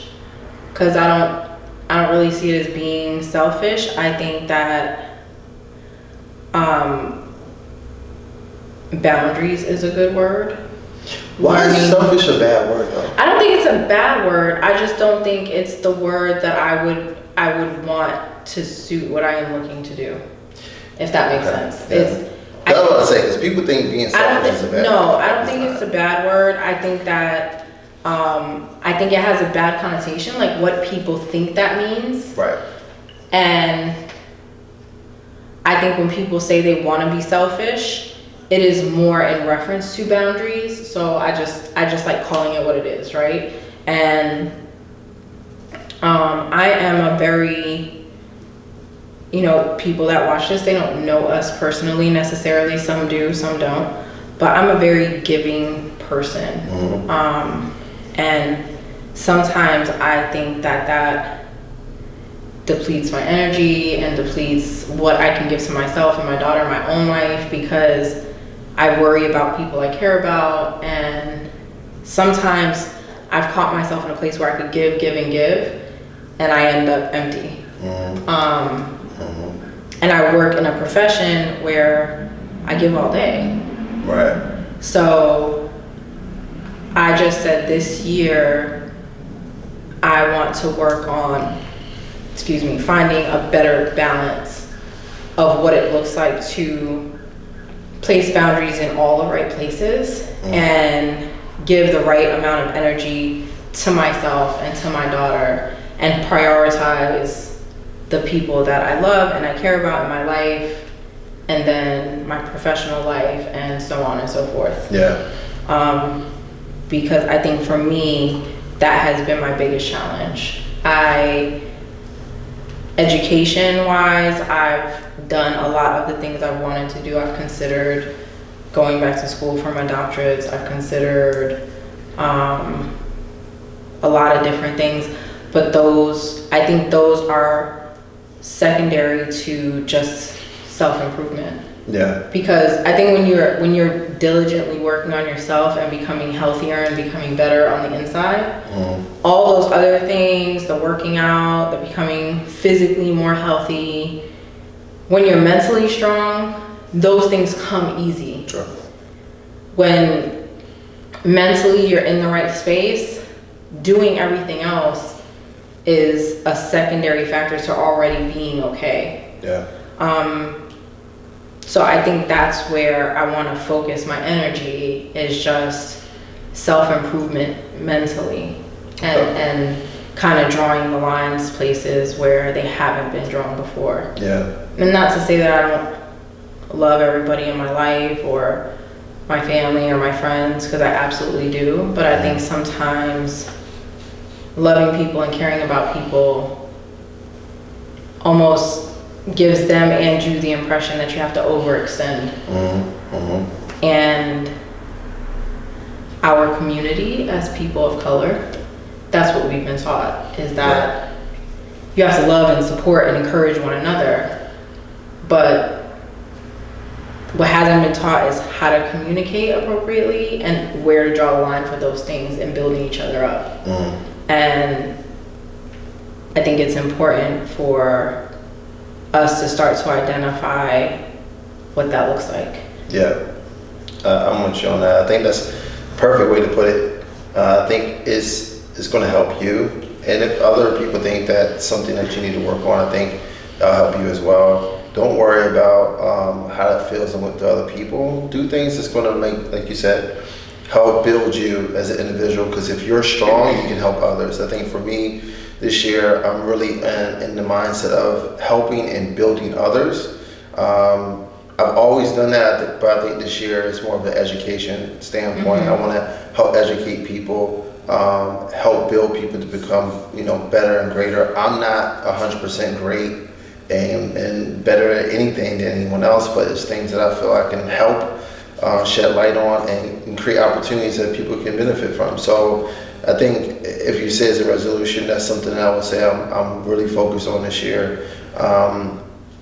because I don't really see it as being selfish. I think that boundaries is a good word. Why is selfish a bad word though? I don't think it's a bad word. I just don't think it's the word that I would want to suit what I am looking to do. If that makes sense. Yeah. That's what I say, because people think being selfish is a bad word. No, I don't think it's a bad word. I think that I think it has a bad connotation, like what people think that means. Right. And I think when people say they want to be selfish, it is more in reference to boundaries. So I just like calling it what it is, right? And I am a very, you know, people that watch this, they don't know us personally necessarily. Some do, some don't. But I'm a very giving person. And sometimes I think that depletes my energy and depletes what I can give to myself and my daughter, my own life, because I worry about people I care about. And sometimes I've caught myself in a place where I could give, and I end up empty. And I work in a profession where I give all day. Right. So I just said this year, I want to work on, finding a better balance of what it looks like to place boundaries in all the right places and give the right amount of energy to myself and to my daughter, and prioritize the people that I love and I care about in my life, and then my professional life, and so on and so forth. Yeah. Because I think for me, that has been my biggest challenge. Education-wise, I've done a lot of the things I've wanted to do. I've considered going back to school for my doctorates. I've considered a lot of different things, but I think those are secondary to just self-improvement. Yeah. Because I think when you're diligently working on yourself and becoming healthier and becoming better on the inside, all those other things, the working out, the becoming physically more healthy, when you're mentally strong, those things come easy. Sure. When mentally you're in the right space, doing everything else is a secondary factor to already being okay. Yeah. So I think that's where I want to focus my energy, is just self-improvement mentally, and kind of drawing the lines places where they haven't been drawn before. Yeah. And not to say that I don't love everybody in my life or my family or my friends, because I absolutely do, but I think sometimes loving people and caring about people almost gives them and you the impression that you have to overextend. And our community as people of color, that's what we've been taught, is that you have to love and support and encourage one another. But what hasn't been taught is how to communicate appropriately and where to draw the line for those things and building each other up. And I think it's important for us to start to identify what that looks like. Yeah, I'm with you on that. I think that's a perfect way to put it. I think it's going to help you. And if other people think that's something that you need to work on, I think that'll help you as well. Don't worry about how that feels and with the other people. Do things that's going to make, like you said, help build you as an individual. Because if you're strong, you can help others. I think for me this year, I'm really in the mindset of helping and building others. I've always done that, but I think this year is more of an education standpoint. I want to help educate people, help build people to become, better and greater. I'm not 100% great and better at anything than anyone else, but it's things that I feel I can help shed light on and create opportunities that people can benefit from. So I think if you say it's a resolution, that's something that I would say I'm really focused on this year.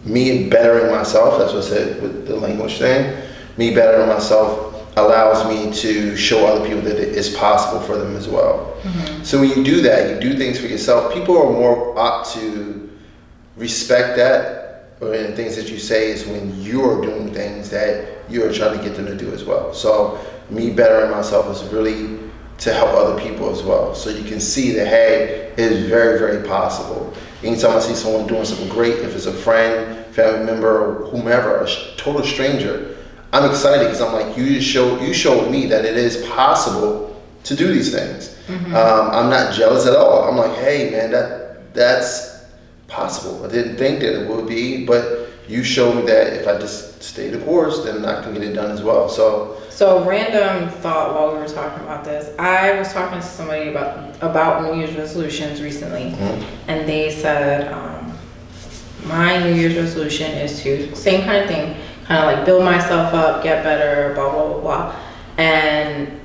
Me bettering myself, that's what I said with the language thing, me bettering myself allows me to show other people that it is possible for them as well. So when you do that, you do things for yourself, people are more apt to respect that, and things that you say is when you're doing things that you're trying to get them to do as well. So me bettering myself is really to help other people as well. So you can see that, hey, it is very, very possible. Anytime I see someone doing something great, if it's a friend, family member, or whomever, a total stranger, I'm excited because I'm like, you showed me that it is possible to do these things. I'm not jealous at all. I'm like, hey man, that's possible. I didn't think that it would be, but you showed me that if I just stay the course, then I can get it done as well. So random thought while we were talking about this. I was talking to somebody about New Year's resolutions recently, and they said, my New Year's resolution is to, same kind of thing, kind of like build myself up, get better, blah, blah, blah, blah. And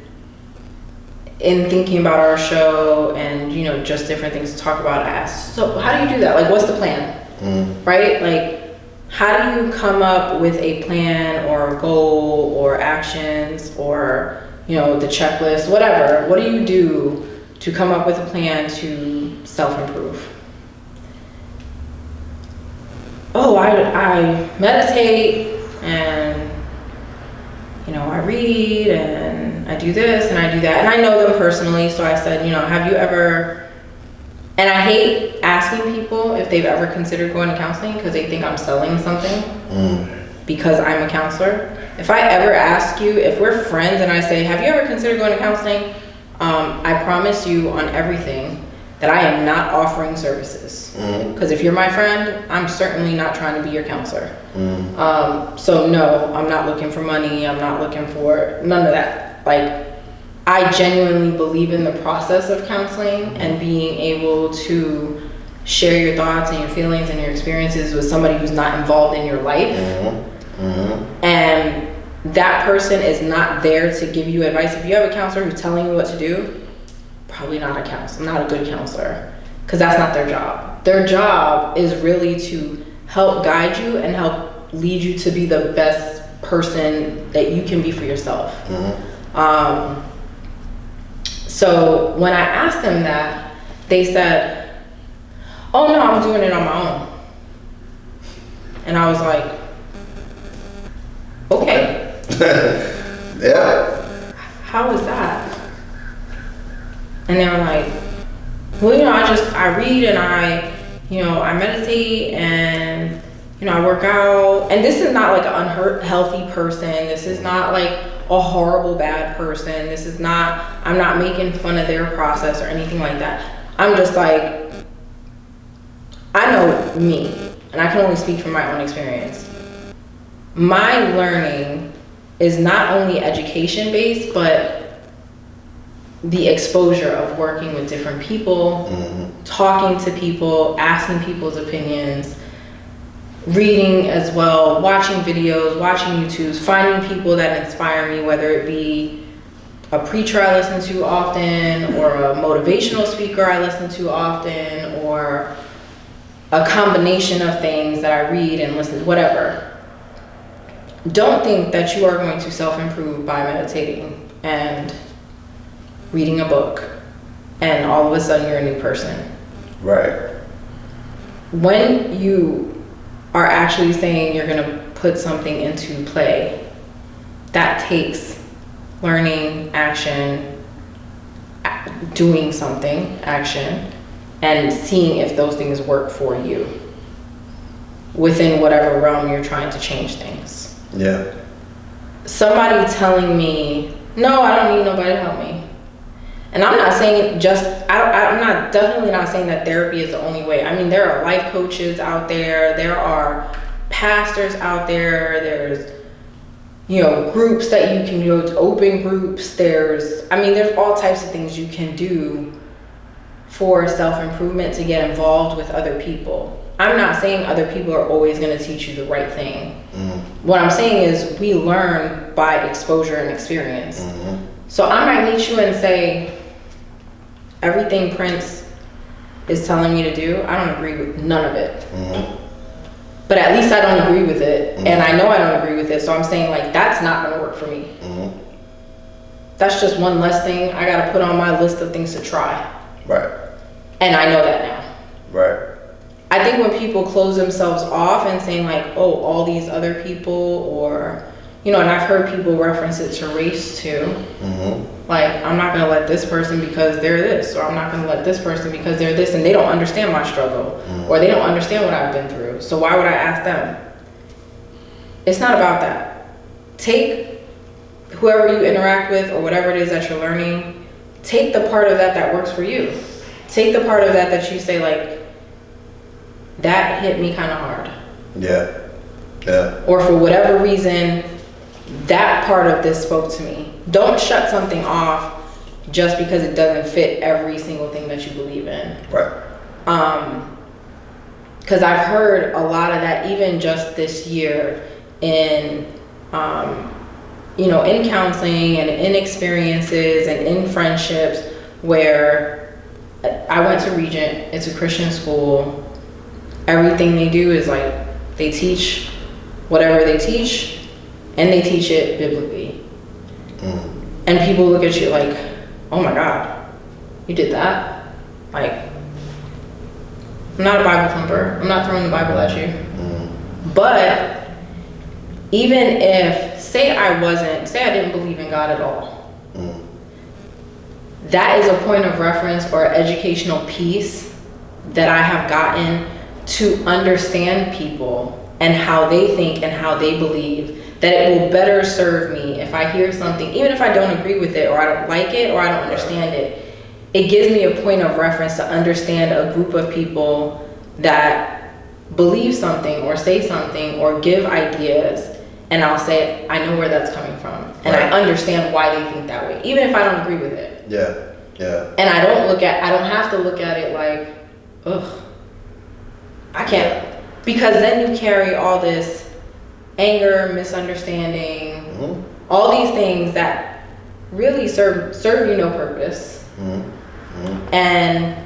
in thinking about our show and, just different things to talk about, I asked, so how do you do that? Like, what's the plan? Right? Like, how do you come up with a plan or a goal or actions or, the checklist, whatever? What do you do to come up with a plan to self-improve? Oh, I meditate and, I read and I do this and I do that. And I know them personally, so I said, have you ever, and I hate asking people if they've ever considered going to counseling because they think I'm selling something because I'm a counselor. If I ever ask you, if we're friends and I say, have you ever considered going to counseling? I promise you on everything that I am not offering services. Because if you're my friend, I'm certainly not trying to be your counselor. So no, I'm not looking for money. I'm not looking for none of that. Like, I genuinely believe in the process of counseling and being able to share your thoughts and your feelings and your experiences with somebody who's not involved in your life. And that person is not there to give you advice. If you have a counselor who's telling you what to do, probably not a counselor, not a good counselor, because that's not their job. Their job is really to help guide you and help lead you to be the best person that you can be for yourself. So when I asked them that, they said, oh no, I'm doing it on my own. And I was like, okay. Yeah. How is that? And they were like, well, I read and I meditate and, I work out. And this is not like an unhealthy person. This is not like a horrible bad person. This is not, I'm not making fun of their process or anything like that. I'm just like, I know me, and I can only speak from my own experience. My learning is not only education based, but the exposure of working with different people, talking to people, asking people's opinions, reading as well, watching videos, watching YouTubes, finding people that inspire me, whether it be a preacher I listen to often, or a motivational speaker I listen to often, or a combination of things that I read and listen to, whatever. Don't think that you are going to self-improve by meditating and reading a book and all of a sudden you're a new person. Right. When you are actually saying you're going to put something into play, that takes learning, action, doing something, action, and seeing if those things work for you within whatever realm you're trying to change things. Yeah. Somebody telling me, no, I don't need nobody to help me. And I'm not saying I'm definitely not saying that therapy is the only way. I mean, there are life coaches out there. There are pastors out there. There's, groups that you can go to, open groups. There's all types of things you can do for self-improvement to get involved with other people. I'm not saying other people are always going to teach you the right thing. What I'm saying is we learn by exposure and experience. So I might meet you and say, everything Prince is telling me to do, I don't agree with none of it. But at least I don't agree with it. And I know I don't agree with it. So I'm saying, that's not going to work for me. That's just one less thing I got to put on my list of things to try. Right. And I know that now. Right. I think when people close themselves off and saying all these other people, or, and I've heard people reference it to race too. I'm not going to let this person because they're this, or I'm not going to let this person because they're this, and they don't understand my struggle, or they don't understand what I've been through. So why would I ask them? It's not about that. Take whoever you interact with or whatever it is that you're learning, take the part of that works for you. Take the part of that you say, that hit me kind of hard. Yeah. Yeah. Or for whatever reason, that part of this spoke to me. Don't shut something off just because it doesn't fit every single thing that you believe in. Right. Because I've heard a lot of that even just this year in, in counseling and in experiences and in friendships where I went to Regent. It's a Christian school. Everything they do is they teach whatever they teach, and they teach it biblically. And people look at you like, oh my God, you did that? I'm not a Bible thumper. I'm not throwing the Bible at you. But even if, say I didn't believe in God at all, that is a point of reference or educational piece that I have gotten to understand people and how they think and how they believe, that it will better serve me if I hear something, even if I don't agree with it, or I don't like it, or I don't understand it. It gives me a point of reference to understand a group of people that believe something or say something or give ideas, and I'll say, I know where that's coming from, and I understand why they think that way, even if I don't agree with it. Yeah, yeah. And I don't have to look at it like, ugh, I can't, because then you carry all this anger, misunderstanding, all these things that really serve you no purpose. And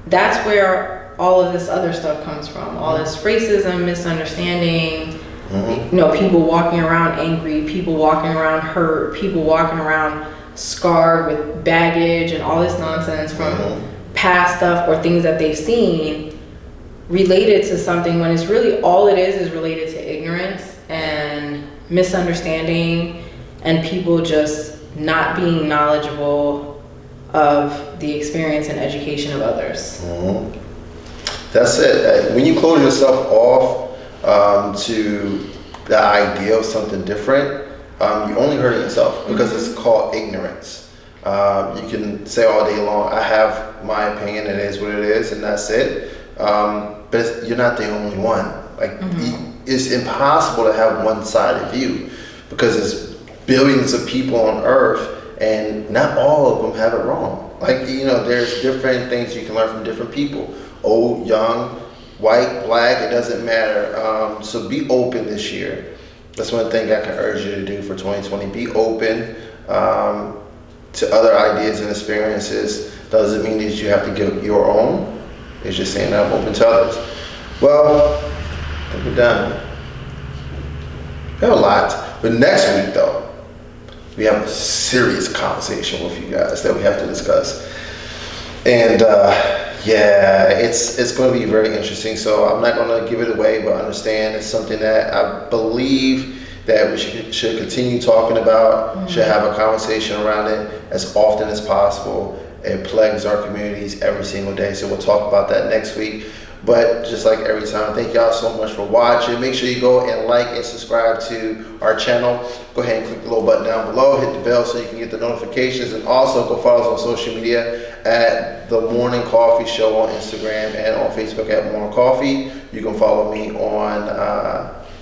that's where all of this other stuff comes from. All this racism, misunderstanding, people walking around angry, people walking around hurt, people walking around scarred with baggage and all this nonsense from past stuff or things that they've seen related to something, when it's really all it is related to ignorance and misunderstanding and people just not being knowledgeable of the experience and education of others. That's it. When you close yourself off to the idea of something different, you're only hurting yourself, because it's called ignorance. You can say all day long, I have my opinion, it is what it is, and that's it. But you're not the only one. It's impossible to have one-sided view, because there's billions of people on Earth, and not all of them have it wrong. Like, you know, there's different things you can learn from different people. Old, young, white, black, it doesn't matter. So be open this year. That's one thing I can urge you to do for 2020. Be open to other ideas and experiences. Doesn't mean that you have to give your own. It's just saying that I'm open to others. Well, I think we're done. We have a lot. But next week, though, we have a serious conversation with you guys that we have to discuss. And yeah, it's going to be very interesting. So I'm not going to give it away, but understand it's something that I believe that we should continue talking about, should have a conversation around it as often as possible. It plagues our communities every single day. So we'll talk about that next week. But just like every time, thank y'all so much for watching. Make sure you go and like and subscribe to our channel. Go ahead and click the little button down below, hit the bell so you can get the notifications, and also go follow us on social media at The Morning Coffee Show on Instagram and on Facebook at Morning Coffee. You can follow me on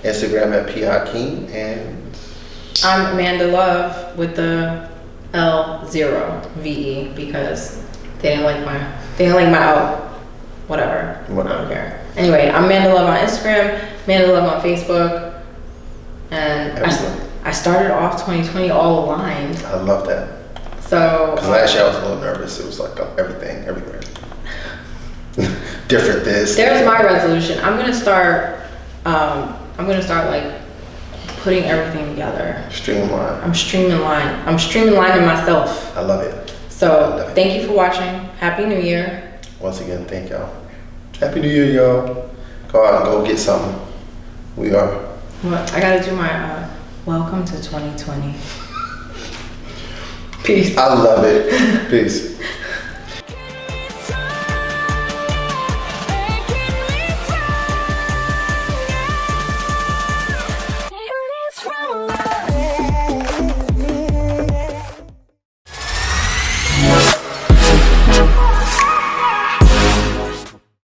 Instagram at P. Hakeem, and I'm Amanda Love with the L0VE because they didn't like my O. Whatever. I don't care. Anyway, I'm Amanda Love on Instagram, Amanda Love on Facebook, and I started off 2020 all aligned. I love that. So because last year I was a little nervous. It was like everything, everywhere. Different this. There's my resolution. I'm gonna start like putting everything together. Streamline. I'm streamlining myself. I love it. So thank you for watching. Happy New Year. Once again, thank y'all. Happy New Year, y'all. Go out and go get something. We are. Well, I gotta do my welcome to 2020. Peace. I love it. Peace.